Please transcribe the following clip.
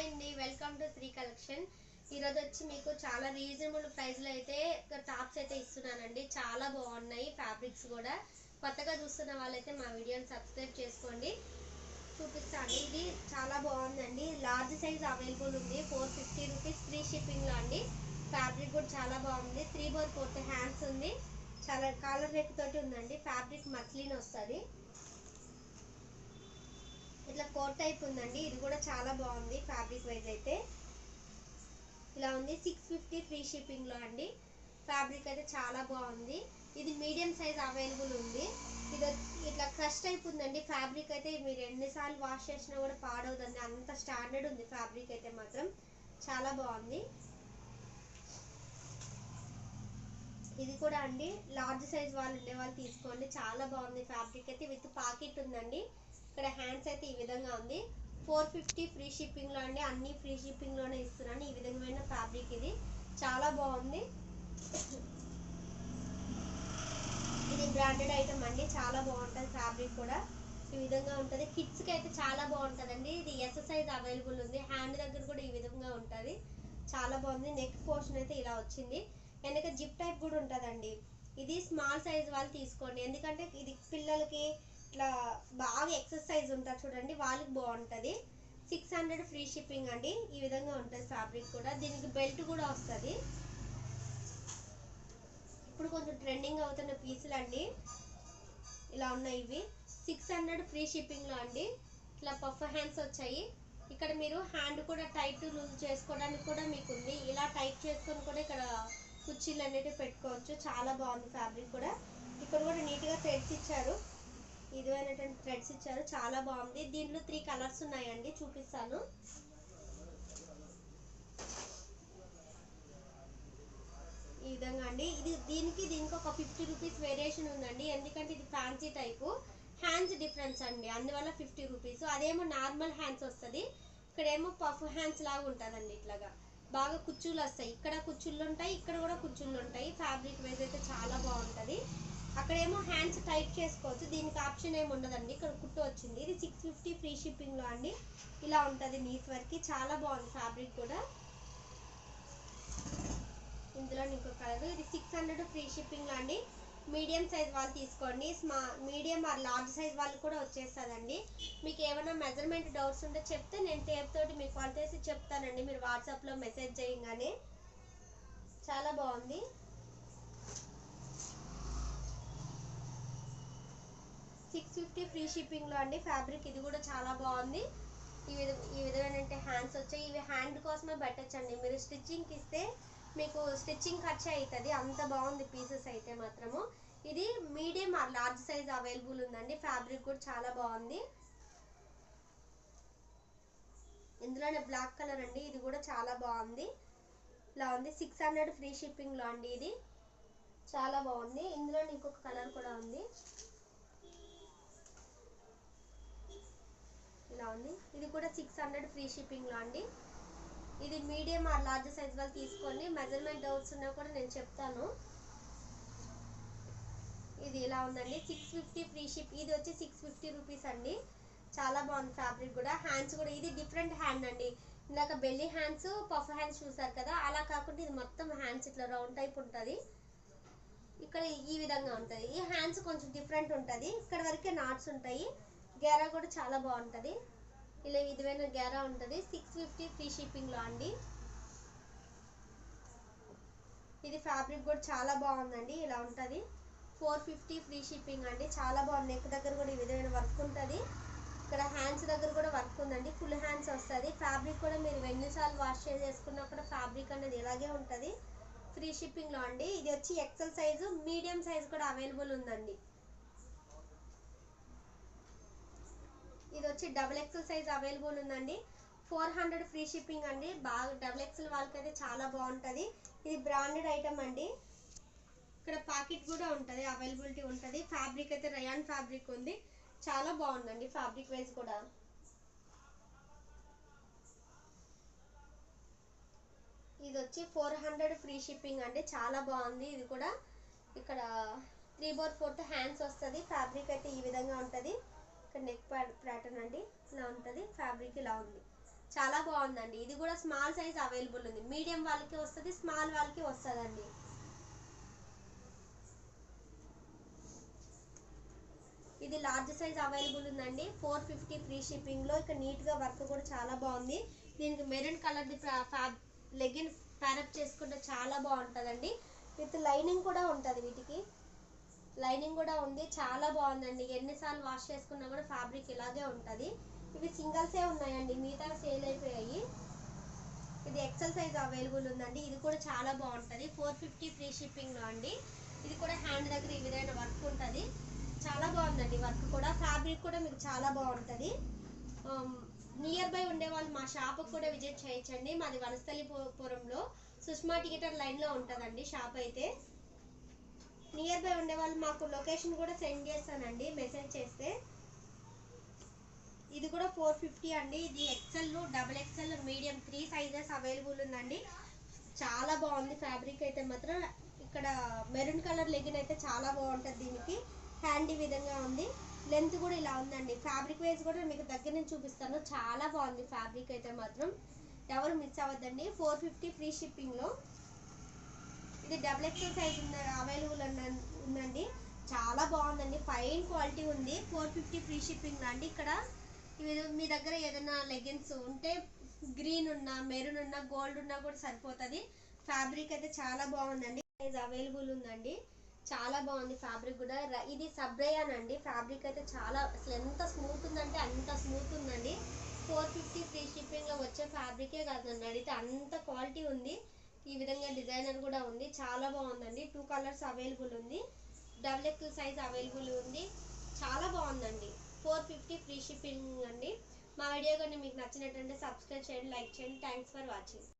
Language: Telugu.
హాయ్ అండి, వెల్కమ్ టు శ్రీ కలెక్షన్. ఈరోజు వచ్చి మీకు చాలా రీజనబుల్ ప్రైస్లో అయితే టాప్స్ అయితే ఇస్తున్నానండి. చాలా బాగున్నాయి ఫ్యాబ్రిక్స్ కూడా. కొత్తగా చూస్తున్న వాళ్ళైతే మా వీడియోని సబ్స్క్రైబ్ చేసుకోండి. చూపిస్తాను. ఇది చాలా బాగుందండి. లార్జ్ సైజ్ అవైలబుల్ ఉంది. 450 రూపీస్ ఫ్రీ షిప్పింగ్లో అండి. ఫ్యాబ్రిక్ కూడా చాలా బాగుంది. 3/4 హ్యాండ్స్ ఉంది. చాలా కాలర్ నెక్ తోటి ఉందండి. ఫ్యాబ్రిక్ మస్లిన్ వస్తుంది. ఇట్లా కోట్ టైప్ ఉందండి. ఇది కూడా చాలా బాగుంది. ఫ్యాబ్రిక్ వైజ్ అయితే ఇలా ఉంది. 650 ఫ్రీ షిప్పింగ్లో అండి. ఫ్యాబ్రిక్ అయితే చాలా బాగుంది. ఇది మీడియం సైజ్ అవైలబుల్ ఉంది. ఇది ఇట్లా క్రష్ టైప్ ఉందండి. ఫ్యాబ్రిక్ అయితే మీరు ఎన్నిసార్లు వాష్ చేసినా కూడా పాడవుతుంది. అంత స్టాండర్డ్ ఉంది ఫ్యాబ్రిక్ అయితే మాత్రం. చాలా బాగుంది. ఇది కూడా అండి లార్జ్ సైజ్ వాళ్ళు ఉండే వాళ్ళు తీసుకోండి. చాలా బాగుంది ఫ్యాబ్రిక్ అయితే. విత్ పాకెట్ ఉందండి. ఇక్కడ హ్యాండ్స్ అయితే ఈ విధంగా ఉంది. 450 ఫ్రీ షిప్పింగ్లో అండి. అన్ని ఫ్రీ షిప్పింగ్లోనే ఇస్తున్నాను. ఈ విధమైన ఫ్యాబ్రిక్ ఇది చాలా బాగుంది. ఇది బ్రాండెడ్ ఐటమ్ అండి. చాలా బాగుంటుంది ఫ్యాబ్రిక్ కూడా. ఈ విధంగా ఉంటుంది. కిడ్స్కి అయితే చాలా బాగుంటుందండి. ఇది ఎస్ సైజ్ అవైలబుల్ ఉంది. హ్యాండ్ దగ్గర కూడా ఈ విధంగా ఉంటుంది. చాలా బాగుంది. నెక్ పోర్షన్ అయితే ఇలా వచ్చింది. వెనక జిప్ టైప్ కూడా ఉంటుందండి. ఇది స్మాల్ సైజ్ వాళ్ళు తీసుకోండి. ఎందుకంటే ఇది పిల్లలకి ఇట్లా బాగా ఎక్సర్సైజ్ ఉంటుంది చూడండి, వాళ్ళకి బాగుంటుంది. 600 ఫ్రీ షిప్పింగ్ అండి. ఈ విధంగా ఉంటుంది ఫ్యాబ్రిక్ కూడా. దీనికి బెల్ట్ కూడా వస్తుంది. ఇప్పుడు కొంచెం ట్రెండింగ్ అవుతున్న పీసులు అండి. ఇలా ఉన్నాయి ఇవి. 600 ఫ్రీ షిప్పింగ్లో అండి. ఇట్లా పఫ్ హ్యాండ్స్ వచ్చాయి. ఇక్కడ మీరు హ్యాండ్ కూడా టైట్ లూజ్ చేసుకోవడానికి కూడా మీకు ఉంది. ఇలా టైట్ చేసుకొని కూడా ఇక్కడ కుర్చీలు అనేవి పెట్టుకోవచ్చు. చాలా బాగుంది ఫ్యాబ్రిక్ కూడా. ఇక్కడ కూడా నీట్గా థ్రెడ్స్ ఇచ్చారు. ఇదివైనటువంటి థ్రెడ్స్ ఇచ్చారు. చాలా బాగుంది. దీంట్లో 3 కలర్స్ ఉన్నాయండి. చూపిస్తాను. ఈ విధంగా అండి. దీనికి ఒక 50 రూపీస్ వేరియేషన్ ఉందండి. ఎందుకంటే ఇది ఫ్యాన్సీ టైపు. హ్యాండ్స్ డిఫరెన్స్ అండి, అందువల్ల 50 రూపీస్. అదేమో నార్మల్ హ్యాండ్స్ వస్తుంది. ఇక్కడేమో పఫ్ హ్యాండ్స్ లాగా ఉంటుందండి. ఇట్లాగా బాగా కుచ్చులు వస్తాయి. ఇక్కడ కుచ్చుళ్ళు ఉంటాయి, ఇక్కడ కూడా కుచ్చుళ్ళు ఉంటాయి. ఫ్యాబ్రిక్ వైజ్ అయితే చాలా బాగుంటుంది. అక్కడేమో హ్యాండ్స్ టైట్ చేసుకోవచ్చు. దీనికి ఆప్షన్ ఏమి ఉండదండి. ఇక్కడ కుట్టు వచ్చింది. ఇది 650 ఫ్రీ షిప్పింగ్లో అండి. ఇలా ఉంటుంది నీట్ వర్క్. చాలా బాగుంది ఫ్యాబ్రిక్ కూడా. ఇందులో ఇంకో కలర్. ఇది 600 ఫ్రీ షిప్పింగ్లో అండి. మీడియం సైజ్ వాళ్ళు తీసుకోండి. మీడియం ఆర్ లార్జ్ సైజ్ వాళ్ళు కూడా వచ్చేస్తుందండి. మీకు ఏమైనా మెజర్మెంట్ డౌట్స్ ఉంటే చెప్తే నేను టేప్ తోటి మీకు కొలతేసి చెప్తానండి. మీరు వాట్సాప్లో మెసేజ్ చేయగానే. చాలా బాగుంది. $650 ఫ్రీ షిప్పింగ్లో అండి. ఫ్యాబ్రిక్ ఇది కూడా చాలా బాగుంది. ఈ విధమైన హ్యాండ్స్ వచ్చాయి. ఇవి హ్యాండ్ కోసమే పెట్టచ్చండి. మీరు స్టిచ్చింగ్కి ఇస్తే మీకు స్టిచ్చింగ్ ఖర్చు అవుతుంది. అంత బాగుంది పీసెస్ అయితే మాత్రము. ఇది medium are large size available ఉందండి. ఫ్యాబ్రిక్ కూడా చాలా బాగుంది. ఇందులోనే బ్లాక్ కలర్ అండి. ఇది కూడా చాలా బాగుంది. ఇలా ఉంది. 600 ఫ్రీ షిప్పింగ్లో అండి. ఇది చాలా బాగుంది. ఇందులో ఇంకొక కలర్ కూడా ఉంది. ఇలా ఉంది. ఇది కూడా 600 ఫ్రీ షిప్పింగ్లో అండి. ఇది మీడియం ఆర్ లార్జ్ సైజ్ వాళ్ళు తీసుకోండి. మెజర్మెంట్ డౌట్స్ ఉన్నా కూడా నేను చెప్తాను. ఇది ఇలా ఉందండి. 650 ఫ్రీ షిప్. ఇది వచ్చి 650 రూపీస్ అండి. చాలా బాగుంది ఫ్యాబ్రిక్ కూడా. హ్యాండ్స్ కూడా ఇది డిఫరెంట్ హ్యాండ్ అండి. ఇందాక బెల్లీ హ్యాండ్స్, పఫ్ హ్యాండ్స్ చూసారు కదా, అలా కాకుండా ఇది మొత్తం హ్యాండ్స్ ఇట్లా రౌండ్ టైప్ ఉంటుంది. ఇక్కడ ఈ విధంగా ఉంటుంది. ఈ హ్యాండ్స్ కొంచెం డిఫరెంట్ ఉంటుంది. ఇక్కడ వరకే నాట్స్ ఉంటాయి. గేరా కూడా చాలా బాగుంటుంది. ఇలా విధమైన గేరా ఉంటుంది. 650 ఫ్రీ షిప్పింగ్లో అండి. ఇది ఫ్యాబ్రిక్ కూడా చాలా బాగుందండి. ఇలా ఉంటుంది. 450 ఫ్రీ షిప్పింగ్ అండి. చాలా బాగుంది. నెక్ దగ్గర కూడా ఈ విధమైన వర్క్ ఉంటుంది. ఇక్కడ హ్యాండ్స్ దగ్గర కూడా వర్క్ ఉందండి. ఫుల్ హ్యాండ్స్ వస్తుంది. ఫ్యాబ్రిక్ కూడా మీరు ఎన్నిసార్లు వాష్ చేసుకున్నా కూడా ఫ్యాబ్రిక్ అనేది ఇలాగే ఉంటుంది. ఫ్రీ షిప్పింగ్లో అండి. ఇది వచ్చి ఎక్సెల్ సైజు, మీడియం సైజు కూడా అవైలబుల్ ఉందండి. ఇది వచ్చి XXL సైజ్ అవైలబుల్ ఉందండి. 400 ఫ్రీ షిప్పింగ్ అండి. బాగా XXL వాళ్ళకైతే చాలా బాగుంటుంది. ఇది బ్రాండెడ్ ఐటమ్ అండి. ఇక్కడ పాకెట్ కూడా ఉంటుంది, అవైలబిలిటీ ఉంటుంది. ఫ్యాబ్రిక్ అయితే రయాన్ ఫ్యాబ్రిక్ ఉంది. చాలా బాగుందండి ఫ్యాబ్రిక్ వైజ్ కూడా. ఇది వచ్చి 400 ఫ్రీ షిప్పింగ్ అండి. చాలా బాగుంది. ఇది కూడా ఇక్కడ 3/4 హ్యాండ్స్ వస్తుంది. ఫ్యాబ్రిక్ అయితే ఈ విధంగా ఉంటుంది. ఇక్కడ నెక్ ప్యాటర్న్ అండి ఇలా ఉంటుంది. ఫ్యాబ్రిక్ ఇలా ఉంది. చాలా బాగుందండి. ఇది కూడా స్మాల్ సైజ్ అవైలబుల్ ఉంది. మీడియం వాళ్ళకి వస్తుంది, స్మాల్ వాళ్ళకి వస్తుందండి. ఇది లార్జ్ సైజ్ అవైలబుల్ ఉందండి. 450 ఫ్రీ షిప్పింగ్లో. ఇక నీట్గా వర్క్ కూడా చాలా బాగుంది. దీనికి మెరూన్ కలర్ది లెగిన్ ప్యారప్ చేసుకుంటే చాలా బాగుంటుందండి. విత్ లైనింగ్ కూడా ఉంటుంది. వీటికి లైనింగ్ కూడా ఉంది. చాలా బాగుందండి. ఎన్నిసార్లు వాష్ చేసుకున్నా కూడా ఫ్యాబ్రిక్ ఇలాగే ఉంటుంది. ఇవి సింగిల్సే ఉన్నాయండి, మిగతా సేల్ అయిపోయాయి. ఇది ఎక్సెల్ సైజ్ అవైలబుల్ ఉందండి. ఇది కూడా చాలా బాగుంటుంది. 450 ఫ్రీ షిప్పింగ్లో అండి. ఇది కూడా హ్యాండ్ దగ్గర ఈ విధమైన వర్క్ ఉంటుంది. చాలా బాగుందండి వర్క్ కూడా. ఫ్యాబ్రిక్ కూడా మీకు చాలా బాగుంటుంది. నియర్ బై ఉండే వాళ్ళు మా షాప్కి కూడా విజిట్ చేయొచ్చండి. మాది వనస్థలిపురంలో సుష్మా థియేటర్ లైన్లో ఉంటుందండి షాప్ అయితే. నియర్ బై ఉండే వాళ్ళు మాకు లొకేషన్ కూడా సెండ్ చేస్తానండి మెసేజ్ చేస్తే. ఇది కూడా 450 అండి. ఇది excel, double excel, medium 3 sizes available ఉందండి. చాలా బాగుంది ఫ్యాబ్రిక్ అయితే మాత్రం. ఇక్కడ మెరూన్ కలర్ లెగిన్ అయితే చాలా బాగుంటుంది. దీనికి హ్యాండ్ ఈ విధంగా ఉంది. లెంత్ కూడా ఇలా ఉందండి. ఫ్యాబ్రిక్ వైజ్ కూడా మీకు దగ్గర నుంచి చూపిస్తాను. చాలా బాగుంది ఫ్యాబ్రిక్ అయితే మాత్రం. ఎవరు మిస్ అవ్వద్దండి. 450 ఫ్రీ షిప్పింగ్లో. ఇది డబుల్ ఎక్సెల్ సైజ్ అవైలబుల్ ఉందండి. చాలా బాగుందండి. ఫైన్ క్వాలిటీ ఉంది. 450 ఫ్రీ షిప్పింగ్ అండి. ఇక్కడ మీ దగ్గర ఏదైనా లెగిన్స్ ఉంటే గ్రీన్ ఉన్నా, మెరూన్ ఉన్నా, గోల్డ్ ఉన్నా కూడా సరిపోతుంది. ఫ్యాబ్రిక్ అయితే చాలా బాగుందండి. సైజ్ అవైలబుల్ ఉందండి. చాలా బాగుంది ఫ్యాబ్రిక్ కూడా. ఇది సబ్రయాన్ అండి. ఫ్యాబ్రిక్ అయితే చాలా, అసలు ఎంత స్మూత్ ఉందంటే అంత స్మూత్ ఉందండి. 450 ఫ్రీ షిప్పింగ్లో వచ్చే ఫ్యాబ్రికే కాదండి, అడిగితే అంత క్వాలిటీ ఉంది. ఈ విధంగా డిజైనర్ కూడా ఉంది. చాలా బాగుందండి. 2 కలర్స్ అవైలబుల్ ఉంది. డబుల్ ఎక్సెల్ సైజ్ అవైలబుల్ ఉంది. చాలా బాగుందండి. 450 ఫ్రీ షిప్పింగ్ అండి. మా వీడియో కానీ మీకు నచ్చినట్టుంటే సబ్స్క్రైబ్ చేయండి, లైక్ చేయండి. Thanks for watching.